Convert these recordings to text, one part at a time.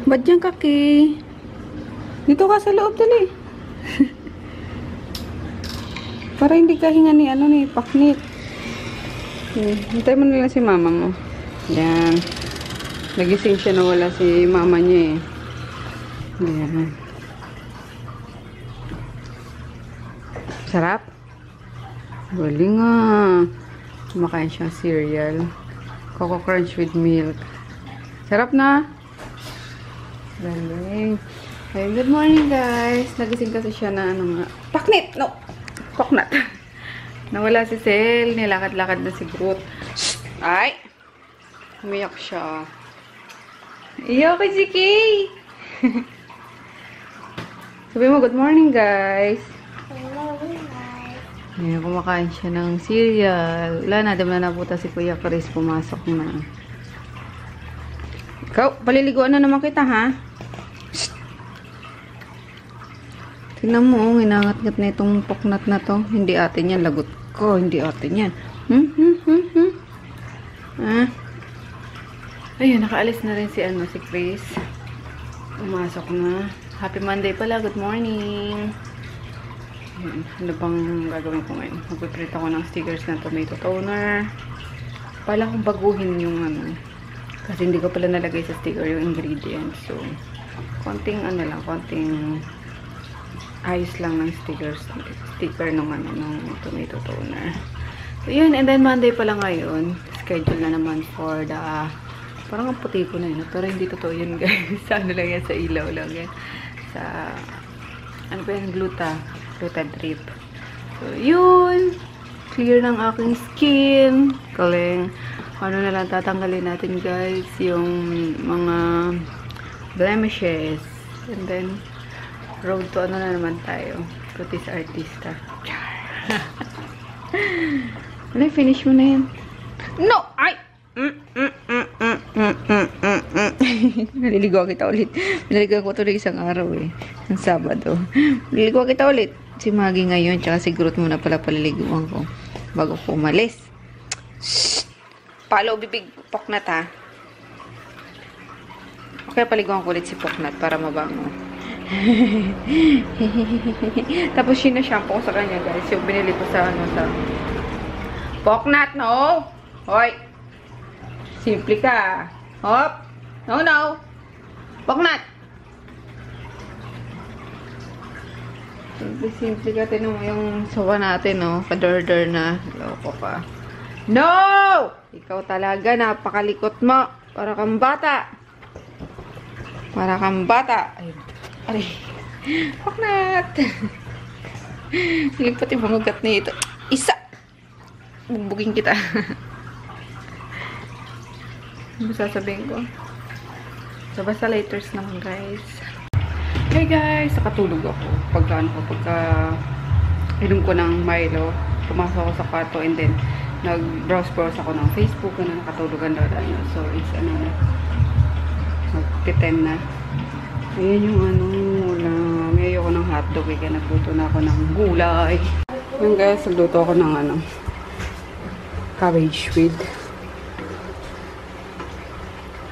Ba't dyan, Kaki? Dito ka sa loob, dali. Para hindi ka hinga ni, ni Paknit. Hintay mo nila si mama mo. Yan. Nagising siya na wala si mama niya eh. Yan. Sarap? Galing nga. Kumakain siyang cereal. Coco Crunch with milk. Sarap na? Galing. Hey, good morning guys. Nagising kasi siya na ano nga. Paknit! No! Paknat. Nawala si Sel. Nilakad-lakad na si Groot. Ay! Umiyak siya. Iyak si Kay! Sabi mo, good morning guys. Ayan, kumakain siya ng cereal. Wala na, dami na naputa si Kuya Chris. Pumasok na. Ikaw, paliliguan na naman kita, ha? Shhh. Tingnan mo, hinangat-ngat na itong poknat na to. Hindi atin yan, lagot ko. Hindi atin yan. Ah. Ayun, nakaalis na rin si Chris. Pumasok na. Happy Monday pala. Good morning. Ano bang gagawin ko ngayon? Magpiprint ako ng stickers ng tomato toner. Pala kong baguhin yung kasi hindi ko pala nalagay sa sticker yung ingredients. So, konting konting ayos lang ng sticker ng ng tomato toner. So, yun. And then, Monday pala ngayon. Schedule na naman for the parang ang puti ko na yun. Pero hindi totoo yun, guys. Sa lang yan, sa ilaw lang yan. Sa, ano ba yan? Gluta drip. So, yun. Clear ng aking skin. Galing. Ano na lang tatanggalin natin, guys. Yung mga blemishes. And then, road to ano na naman tayo. Kutis artista. Ano, finish mo na yan. No! Ay! Naliligaw kita ulit. Naliligaw ko tuloy isang araw eh. Ang Sabado. Naliligaw kita ulit. Si Maggie ngayon, tsaka si Groot muna pala paliliguan ko. Bago ko umalis. Shhh! Palo, bibig Poknat ha. Okay, paliguan ko ulit si Poknat para mabango. Tapos sinashampoo ko sa kanya guys. Yung binili ko sa sa Poknat, no? Hoy! Simple ka. Hop! No. Poknat! Simple ka. Tinan mo yung sawa natin, no? Kadorder na. Loko ka. No! Ikaw talaga, napakalikot mo. Para kang bata. Para kang bata. Ay, aray. Poknat! Lipat yung mamugat na ito. Isa! Bugbugin kita. Ano sasabihin ko? So, basta laters naman, guys. Hey, guys! Nakatulog ako. Pagka inom ko ng Milo, pumasok ako sa kwarto and then, nag-browse ako ng Facebook na nakatulugan daw. So, it's mag-10 na. Ayan yung ulam. May ayoko ng hotdog. Kaya nagluto na ako ng gulay. Ayan, guys. Nagluto ako ng cabbage with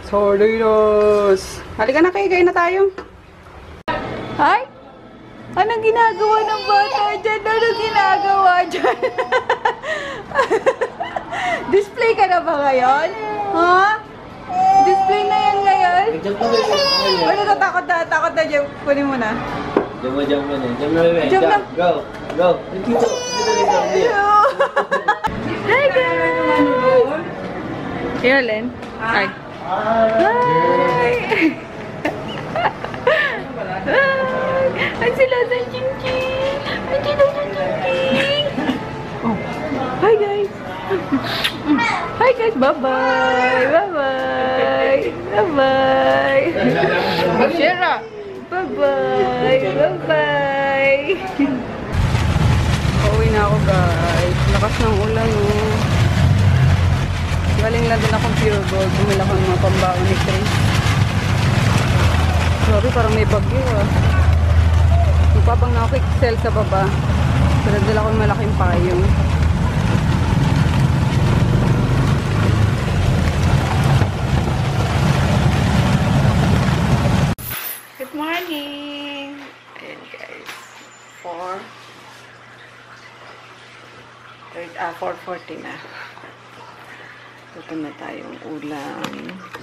sardinas. Halika na kayo, kain na tayo. Hi! Anong ginagawa ng bata dyan? Anong ginagawa dyan? Display ka na ba ngayon? Ha? Display na yan ngayon? Ano takot na dyan? Kunin mo na. Jump na, bebe. Jump na. Go. Dito. Hi, guys! Here, Len. Hi. Hi! Ay, sila sa ching-ching! Ay, sila sa ching-ching! Oh. Hi, guys! Hi, guys! Bye-bye! Bye-bye! Bye-bye! Shera! Bye-bye! Bye-bye! Pauwi na ako, guys. Lakas ng ulan, oh. Galing lang din akong Pure Gold. Bumila ko ng mga pambaon ni Chris. Grabe, parang may bagyo ah. Magpapang na ako Excel sa baba. So, nagdala ko ng malaking payong. 4:40 na. Ito na tayong ulam.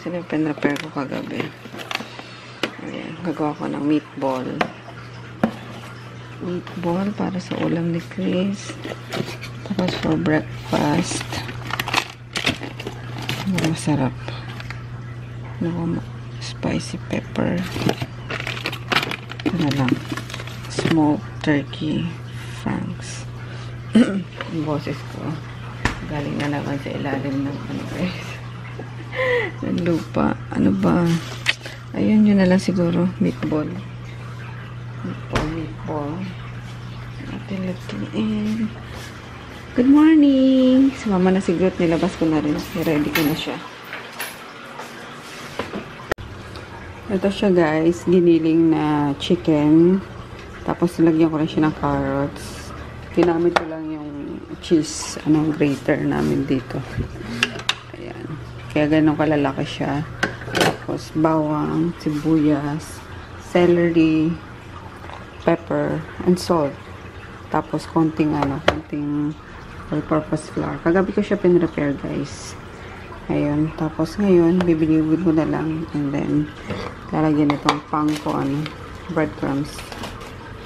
Sino yung pinrepare ko kagabi? Ayan, gagawa ko ng meatball. Meatball para sa ulam ni Chris. Tapos for breakfast. Masarap. Spicy pepper. Ito na lang. Smoked turkey franks. Yung boses ko. Galing na naman sa ilalim ng ano guys. Ng lupa. Ano ba? Ayun, yun na lang siguro. Meatball. Meatball. Atin lutuin. Good morning! Sumama na si Groot. Nilabas ko na rin. Ready ko na siya. Ito siya guys. Giniling na chicken. Tapos nilagyan ko rin siya ng carrots. Ginamit ko lang yung cheese, grater namin dito. Ayan. Kaya ganun kalalaki siya. Tapos bawang, sibuyas, celery, pepper, and salt. Tapos konting all-purpose flour. Kagabi ko siya pinrepair guys. Ayun. Tapos ngayon, bibiliwid ko na lang. And then, lalagyan itong pangko, breadcrumbs.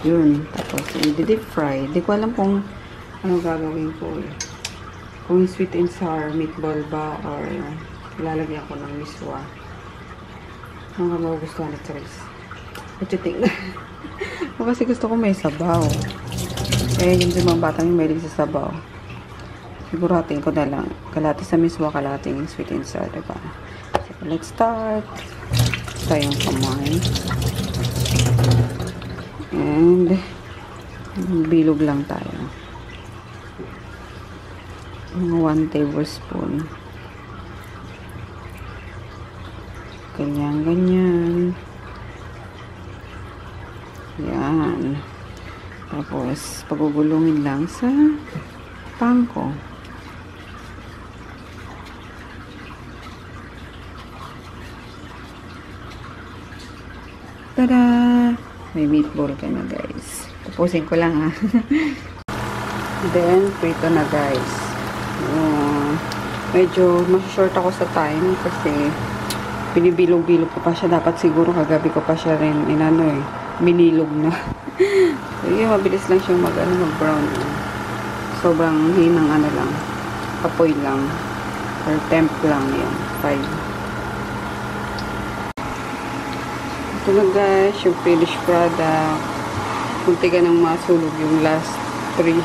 Yun. Tapos, i-deep fry. Di ko alam kung ano gagawin ko eh. Kung sweet and sour meatball ba or lalagyan ko ng miswa. Ano ka magugustuhan ni Chris? What you think? Kasi gusto ko may sabaw. Eh, yung mga batang yung mahilig sa sabaw. Siguratin ko na lang. Kalati sa miswa, kalating sweet and sour. Diba? So, let's start. Tayong kamay. And bilog lang tayo. Mga 1 tablespoon. Ganyan. Yan. Tapos, pagugulungin lang sa pangko. Tada! May meatball ka na guys. Tapusin ko lang ha. Then, prito na guys. Medyo short ako sa time kasi binibilog-bilog ko pa siya. Dapat siguro kagabi ko pa siya rin minilog na. So, yun, mabilis lang siyang mag-brown. Sobrang hinang lang. Apoy lang. Or temp lang yan. 5. Ito na guys, yung finished product. Kunti ka nang masulog yung last 3.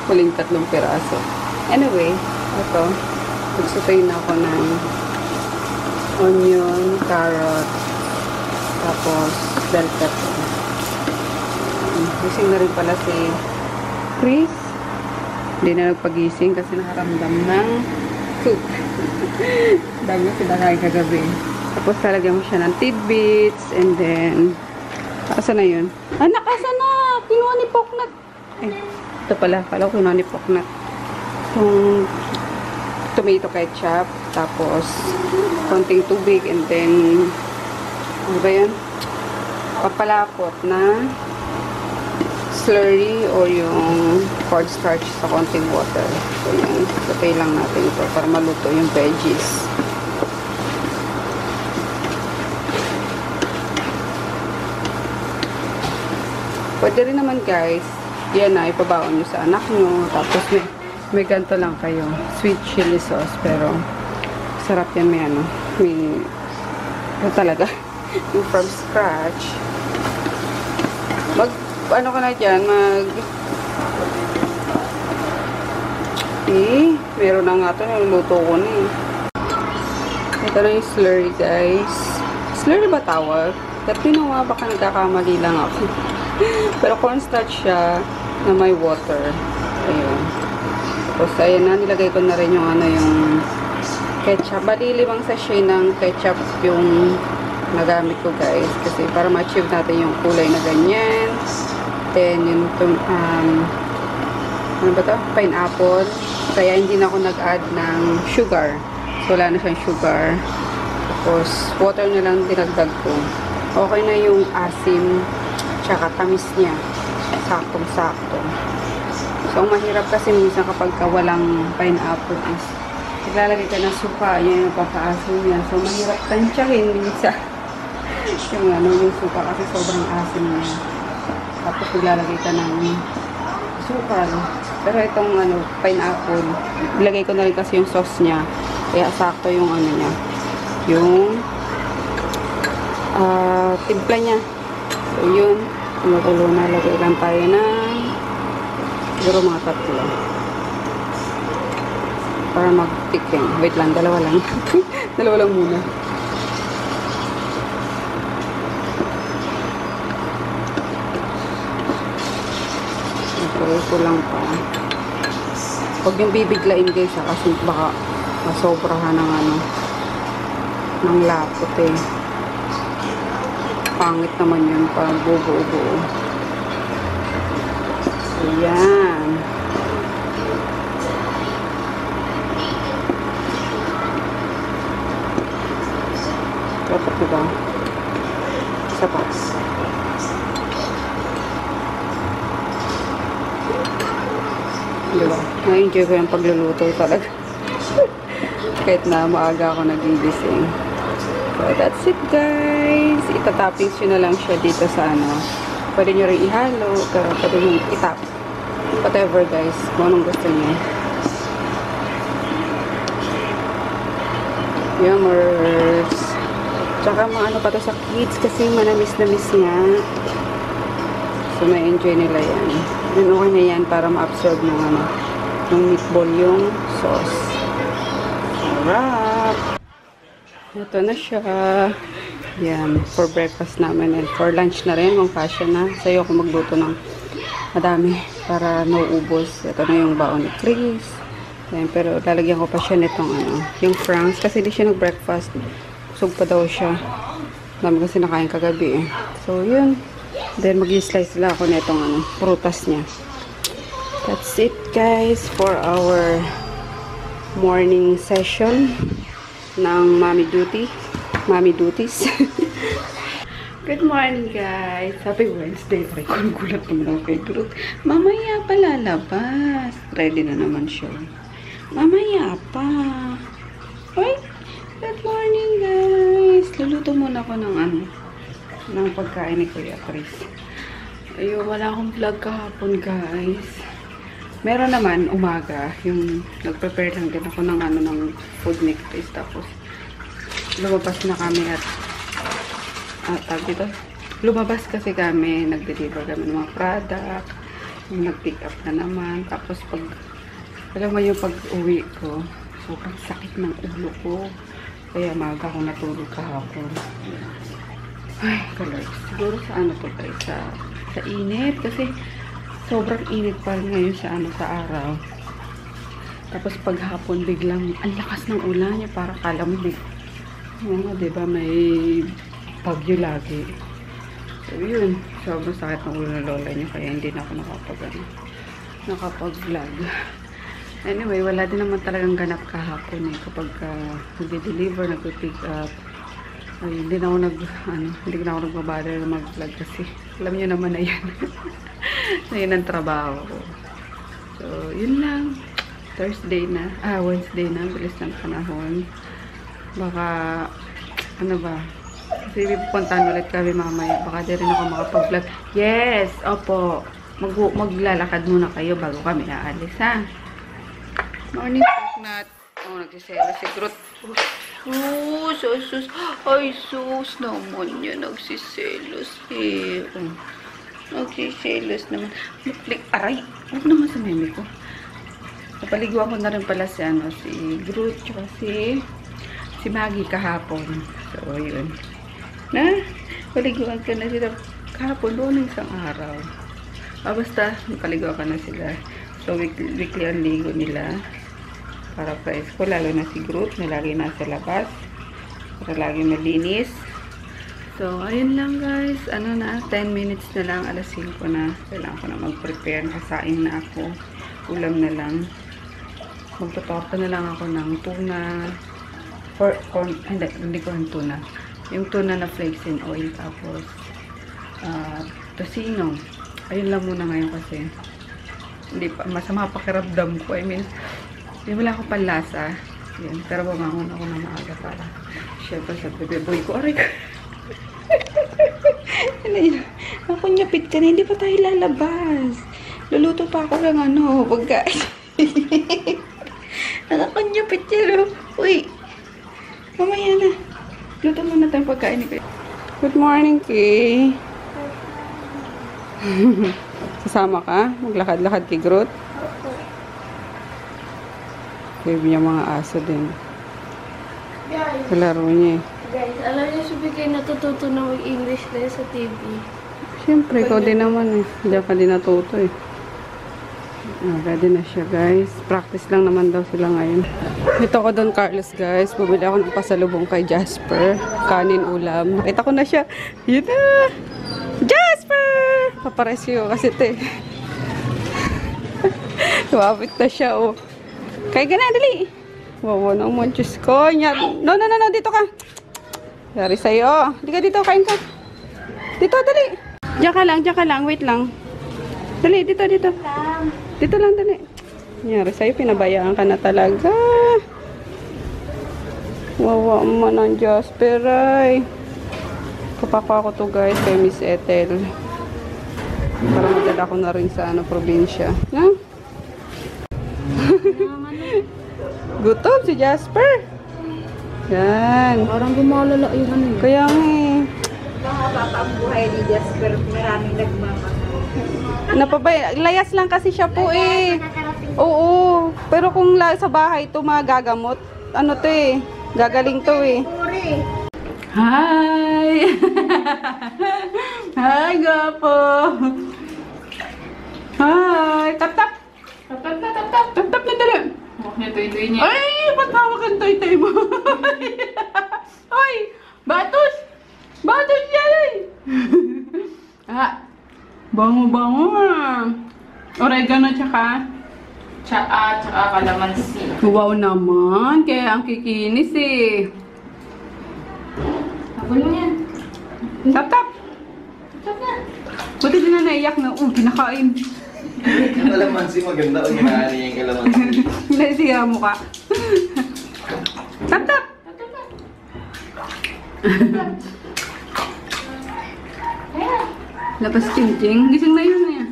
Huling 3 piraso. Anyway, ito. Magsutain ako ng onion, carrot, tapos bell pepper. Gising na rin pala si Chris. Hindi na nagpagising kasi nakaramdam ng soup. Dami na sinakain kagabi. Tapos talagyan mo siya ng tidbits and then asan na yun? Anak, asan na? Kinuha ni Poknat. Eh, ito pala. Kala ko kinuha ni Poknat. Yung tomato ketchup. Tapos konting tubig and then ano ba yan? Papalapot na slurry o yung cornstarch sa konting water. So yan. Patay lang natin ito para maluto yung veggies. Pwede rin naman guys, yan na, ipabaon nyo sa anak nyo. Tapos may ganito lang kayo, sweet chili sauce. Pero, sarap yan, may talaga, yung from scratch. Ano ka na dyan, meron na nga ito, niluluto ko na eh. Ito na yung slurry guys. Slurry ba tawag? At pinawa, baka nagkakamali lang ako. Pero cornstarch siya na may water. Ayun. Tapos, ayan na, nilagay ko na rin yung yung ketchup. Bali, 5 sachet ng ketchup yung nagamit ko guys. Kasi para ma-achieve natin yung kulay na ganyan. Then, yung ano ba ito? Pineapple. Kaya hindi na ako nag-add ng sugar. So, wala na siyang sugar. Tapos, water na lang dinagdag ko. Okay na yung asim tsaka tamis niya. Saktong-sakto. So, So, ang mahirap kasi minsan kapag walang pineapple is naglalagay ka ng suka, yan yung papaasin niya. So, mahirap tansyahin minsan. yung suka kasi sobrang asin niya. Tapos, naglalagay ka ng sukal. Pero itong pineapple, ilagay ko na rin kasi yung sauce niya. Kaya sakto yung niya. Yung timpla niya. So, yun. Tumutulo na. Lagay lang tayo ng siguro mga 3. Para mag-tiking. Wait lang, dalawa lang. Dalawa lang muna. Ituloy ko lang pa. Huwag yung bibiglain guys kasi baka masobrahan ng ng lapot eh. Pangit naman yun pa buo-buo. Ayan. Dapat diba? Isa pa. Diba? Na-enjoy ko yung pagluluto talaga. Kahit na maaga ako nagigising. So, that's it guys. Itatoppings nyo na lang siya dito sa Pwede nyo rin ihalo. Pwede nyo itap. Whatever guys. Kung anong gusto nyo. Yummers. Tsaka maano pa to sa kids kasi manamis-namis nga. So, may enjoy nila yan. Yun, okay na yan para ma-absorb ng ng meatball yung sauce. Sarap! Ito na siya. Yan, for breakfast namin and for lunch na rin kung kasya na. Sa'yo ako magluto ng madami para nauubos. Ito na yung baon ni Chris. Yan, pero lalagyan ko pa siya nitong yung franks kasi hindi siya nag-breakfast. Busog pa daw siya. Dami kasi nakain kagabi eh. So, yun. Then, mag-slice lang ako nitong prutas niya. That's it guys for our morning session ng Mommy Duties. Good morning guys. Happy Wednesday. Ay, gulat naman ako kay Groot. Mamaya pa lalabas. Ready na naman siya. Mamaya pa. Ay, good morning guys. Luluto muna ako ng pagkain ni Kuya Chris. Ayun, wala akong vlog kahapon guys. Meron naman umaga, yung nag-prepare lang din ako ng ng food ni Chris. Tapos lumabas na kami at lumabas kasi kami, nag-deliver kami ng mga product, nag-pick up na naman. Tapos alam mo yung pag-uwi ko, sobrang sakit ng ulo ko. Kaya maga ako natulog kahapon. Ay, kalor. Siguro sa to guys, sa init. Kasi sobrang init pa ngayon sa araw. Tapos paghapon biglang ang lakas ng ulan niya, para kala mo diba may bagyo lagi. So yun, sobrang sakit ng ulo ng lola niya, kaya hindi na ako nakapag-vlog. Anyway, wala din naman talagang ganap kahapon eh, kapag nag-deliver, nag-pick up. Ay, hindi na ako nagbabother na mag-vlog kasi alam niyo naman na yan. Na yun ang trabaho ko. So, yun lang. Wednesday na. Bilis ng panahon. Baka, kasi pupuntahan ulit kami mamaya. Baka di rin ako makapag-vlog. Yes! Opo. Maglalakad muna kayo bago kami aalis, ha? Morning, Nat. Oh, nagsisela si Groot. Sus. Ay, sus naman yan. Nagsiselos eh. Nagsiselos naman. Aray! Huwag naman sa meme ko. Napaliguan ko na rin pala si Groot, tsaka si Maggie kahapon. So, yun. Paliguan ka na sila kahapon doon ng isang araw. Basta, napaliguan ka na sila. So, weekly ang ligo nila. Para fresh ko, lalo na si Groot na lagi nasa labas. Para lagi malinis. So, ayun lang guys. 10 minutes na lang. Alas 5 na. Kailangan ko na mag-prepare. Kasain na ako. Ulam na lang. Magtotorta na lang ako ng tuna. Hindi ko ang tuna. Yung tuna na flakes in oil. Tapos, tocino. Ayun lang muna ngayon kasi Hindi pa. Masama pakiramdam ko. I mean, wala akong panlasa. Yan. Pero bumangon ako na maaga para. Siyempre sa bebe boy ko. Aray ko. Ako nyapit ka na. Hindi pa tayo lalabas. Luluto pa ako ng pagkain. Nakakanyapit yan. Uy. Mamaya na. Luto muna tayong pagkain ni Kay. Good morning, Kay. Sasama ka? Maglakad-lakad kay Groot? Baby niya mga aso din. Kalaro niya eh. Guys, alam niyo sabi kayo natututo na mag-English na sa TV. Siyempre, ikaw din naman eh. Diyan ka din natuto eh. Ready na siya, guys. Practice lang naman daw sila ngayon. Ito ko doon, Carlos, guys. Bumili ako ng pasalubong kay Jasper. Kanin, ulam. Nakita ko na siya. Yun na! Jasper! Paparesyo kasi ito eh. Lumapit na siya, oh. Kaya ka na, dali. Wawa naman, Diyos ko. No, dito ka. Yari sa'yo. Di ka dito, kain ka. Dito, dali. Diyan ka lang. Wait lang. Dali, dito. Dito lang, dali. Yari sa'yo, pinabayaan ka na talaga. Wawa man ang Jasper, ay. Kapako ako to, guys, kay Miss Ethel. Para madala ko na rin sa probinsya. Ha? Gutom si Jasper. Yan. Parang gumalala yung ano. Kaya nga eh. Mahaba ang buhay ni Jasper. Maraming Napabay. Layas lang kasi siya po eh. Oo. Pero kung sa bahay ito magagamot, ano to eh. Gagaling to eh. Hi! Hi, Gapo! Hi! Tap-tap! Tap-tap na dali! Huwag niya toy-toy niya. Ay! Ba't hawak ang toy-toy mo? Ay! Batos! Batos yan eh! Bango-bango ah! Oregano tsaka kalamansi. Wow naman! Kaya ang kikinis eh! Habol mo yan. Tap-tap! Tap na. Buti din na naiyak na, kinakain. Yung kalamansi maganda o ginaani yung kalamansi. Naisiya mo ka. Tap-tap! Labas ching-ching. Gising na yun eh.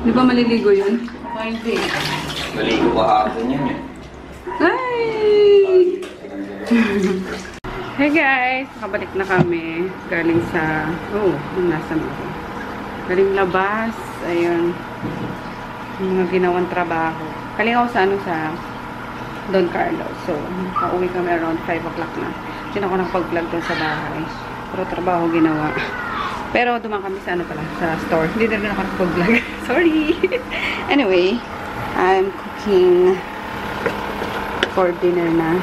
Di ba maliligo yun? Hindi. Maligo ka hapon yan eh. Hi! Hey guys! Nakabalik na kami. Galing sa... nasa na ako. Galing labas. Ayun. Mga ginawang trabaho. Galing ako sa Don Carlos. So, pauwi kami around 5 o'clock na. Hindi na ako nakapag-vlog doon sa bahay. Pero trabaho ginawa. Pero dumaan kami sa sa store. Hindi na rin ako nakapag-vlog. Sorry! Anyway, I'm cooking for dinner na.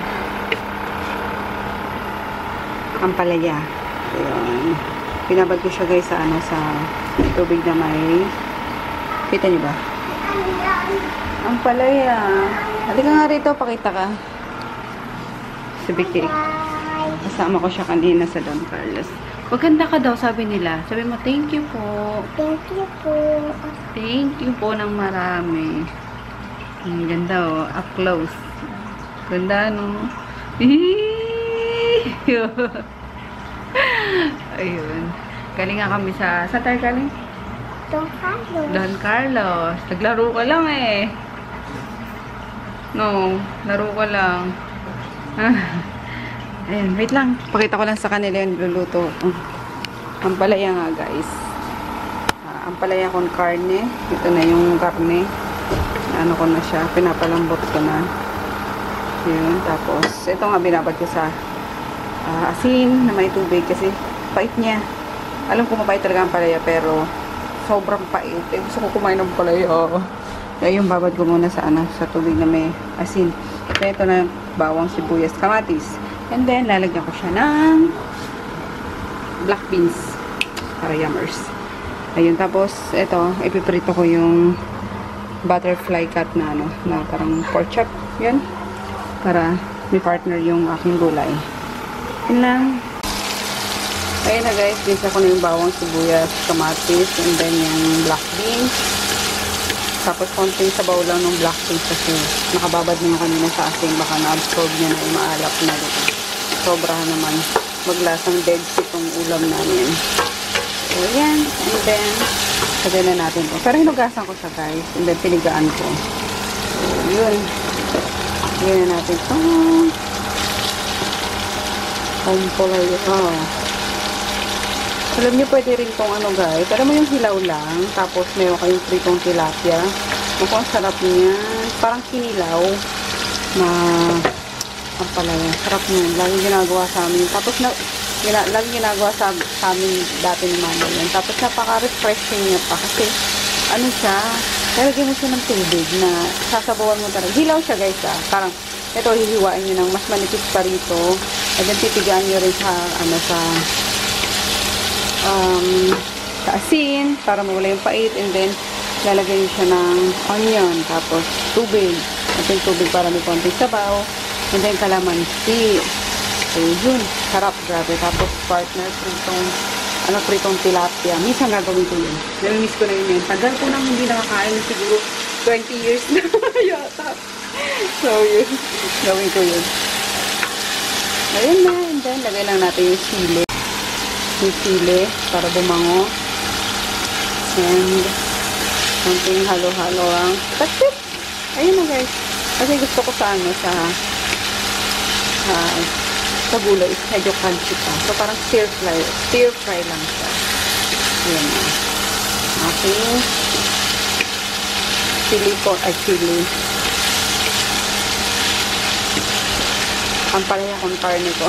Ampalaya. Ayun. Pinabad ko siya guys sa sa tubig na may... Kita niyo ba? Ampalaya. Halika nga rito, pakita ka. Si Vicky. Kasama ko siya kanina sa Don Carlos. Maganda ka daw, sabi nila. Sabi mo, thank you po. Thank you po. Thank you po ng marami. Ang ganda oh, up close. Ganda no. Ayun. Galing nga kami sa tayo galing? Don Carlos. Don Carlos. Naglaro ka lang eh. No, laro ka lang. Ayun, wait lang. Pakita ko lang sa kanila yung luluto. Ampalaya nga guys. Ampalaya con carne. Ito na yung karne. Ano ko na siya. Pinapalambot ko na. Yun. Tapos, ito nga binabad ko sa asin na may tubig kasi pait niya. Alam ko mapait talaga ang palaya pero sobrang pait. Gusto ko kumain ng palaya. Kaya yung babad ko muna sa sa tubig na may asin. Kaya ito na bawang, sibuyas, kamatis. And then, lalagyan ko siya ng black beans para yummers. Ayun, tapos ito, ipiprito ko yung butterfly cut na na parang pork chop. Yan. Para may partner yung aking gulay. Yun lang. Ayun na guys, ginsa ko na yung bawang, sibuyas, kamatis, and then yung black beans. Tapos konting sabaw lang ng black tea kasi nakababad na yung kanina sa asin. Baka na-absorb niya na yung maalap na dito. Sobrahan naman. Maglasang dead sea itong ulam namin. So, yan. And then, sagay na natin to. Pero hinugasan ko siya, guys. And then, pinigaan ko. So, yun. Sagay na natin to. Oh. Alam niyo, pwede rin itong ano, guys. Alam mo yung hilaw lang. Tapos, meron kayong pritong tilapia. Mukhang ang sarap niya. Parang kinilaw. Na, ang palaya. Sarap niya. Laging ginagawa sa amin. Tapos, laging ginagawa sa amin dati ni mama yan. Tapos, napaka-refreshing niya pa. Kasi, ano siya, lalagyan mo siya ng tubig na sasabawan mo talaga. Hilaw siya, guys, ah. Parang, ito, hihiwain nyo ng mas manipis pa rito. And then, titigaan nyo rin sa, ano, sa asin, para mawala yung pait. And then, lalagyan nyo siya ng onion. Tapos, tubig. At yung tubig para may konting sabaw. And then, kalamansi. So, yun. Sarap, grabe. Tapos, partner, pritong tilapia. Minsan gagawin ko yun. Nami-miss ko na yun. Tagal ko nang hindi nakakain. Siguro, 20 years na yata. So, yun. Gawin ko yun. Ayun na. And then, lagay lang natin yung sili. Yung sili para bumango. And, konting halo-halo lang. That's it. Ayun na, guys. Kasi gusto ko sa ano, sa gulay is medyo crunchy pa. So, parang stir fry lang siya. Ayan na. Aking chili. Ang palaya kong karne ko.